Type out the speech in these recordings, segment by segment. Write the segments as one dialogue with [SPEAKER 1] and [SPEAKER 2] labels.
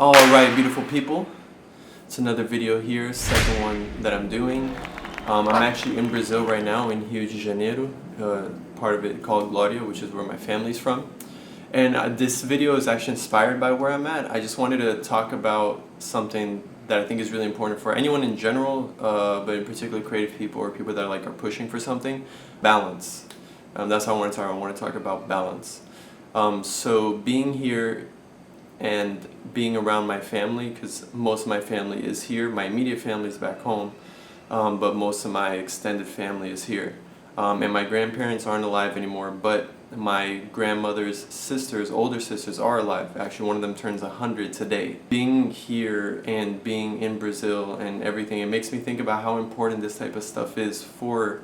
[SPEAKER 1] Alright, beautiful people. It's another video here, second one that I'm doing. I'm actually in Brazil right now, in Rio de Janeiro, part of it called Gloria, which is where my family's from. And this video is actually inspired by where I'm at. I just wanted to talk about something that I think is really important for anyone in general, but in particular creative people or people that are pushing for something. Balance. That's how I want to talk. I want to talk about balance. So being here and being around my family, because most of my family is here. My immediate family is back home, but most of my extended family is here. And my grandparents aren't alive anymore, but my grandmother's sisters, older sisters, are alive. Actually, one of them turns 100 today. Being here and being in Brazil and everything, it makes me think about how important this type of stuff is for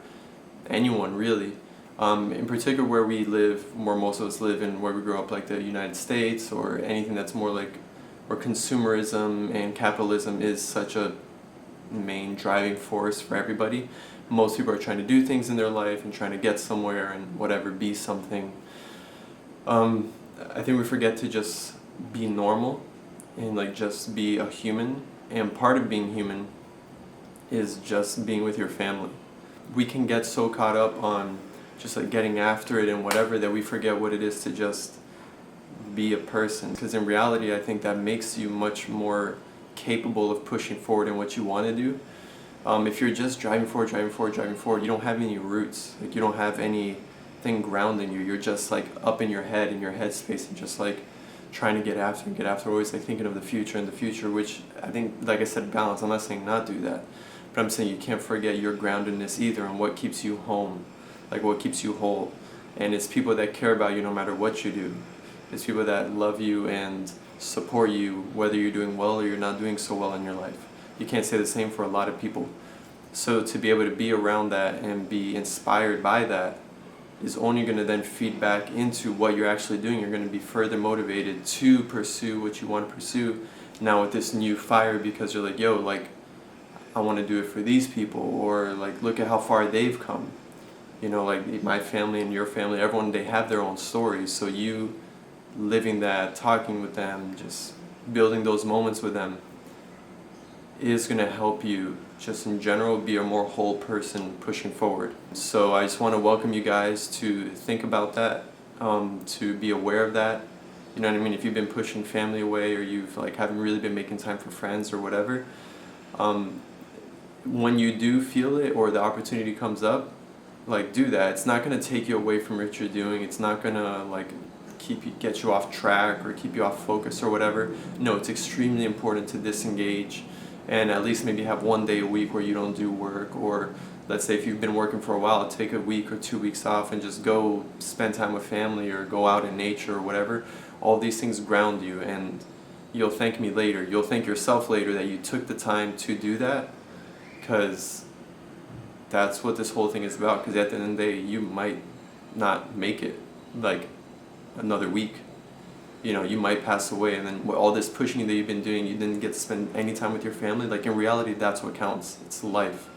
[SPEAKER 1] anyone, really. In particular where we live, where most of us live and where we grew up, like the United States, or anything that's more like where consumerism and capitalism is such a main driving force for everybody. Most people are trying to do things in their life and trying to get somewhere and whatever, be something. I think we forget to just be normal and just be a human, and part of being human is just being with your family. We can get so caught up on just getting after it and whatever that we forget what it is to just be a person, because in reality I think that makes you much more capable of pushing forward in what you want to do. If you're just driving forward, you don't have any roots. You don't have anything grounding you. You're just up in your head, in your headspace, and just trying to get after, always thinking of the future, which I think, like I said, balance. I'm not saying not do that, but I'm saying you can't forget your groundedness either, and what keeps you home, what keeps you whole. And it's people that care about you no matter what you do. It's people that love you and support you whether you're doing well or you're not doing so well in your life. You can't say the same for a lot of people. So to be able to be around that and be inspired by that is only going to then feed back into what you're actually doing. You're going to be further motivated to pursue what you want to pursue now with this new fire, because you're I want to do it for these people, or look at how far they've come. My family and your family, everyone, they have their own stories. So you living that, talking with them, just building those moments with them is going to help you just in general be a more whole person pushing forward. So I just want to welcome you guys to think about that, to be aware of that. You know what I mean? If you've been pushing family away, or you've haven't really been making time for friends or whatever, when you do feel it or the opportunity comes up, do that. It's not going to take you away from what you're doing. It's not going to get you off track or keep you off focus or whatever. No, it's extremely important to disengage and at least maybe have one day a week where you don't do work, or let's say if you've been working for a while, take a week or 2 weeks off and just go spend time with family or go out in nature or whatever. All these things ground you, and you'll thank me later. You'll thank yourself later that you took the time to do that, because that's what this whole thing is about. Because at the end of the day, you might not make it another week. You might pass away, and then all this pushing that you've been doing, you didn't get to spend any time with your family. In reality, that's what counts. It's life.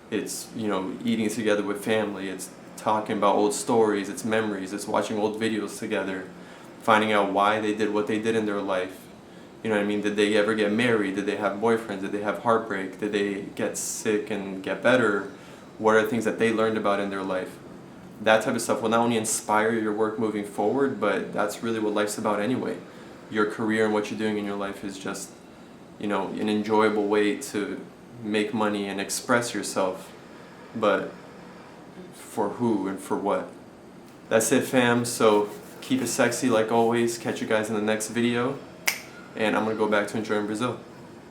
[SPEAKER 1] It's eating together with family. It's talking about old stories. It's memories. It's watching old videos together, finding out why they did what they did in their life. You know what I mean? Did they ever get married? Did they have boyfriends? Did they have heartbreak? Did they get sick and get better? What are things that they learned about in their life? That type of stuff will not only inspire your work moving forward, but that's really what life's about anyway. Your career and what you're doing in your life is just, an enjoyable way to make money and express yourself. But for who and for what? That's it, fam. So keep it sexy like always. Catch you guys in the next video. And I'm going to go back to enjoying Brazil.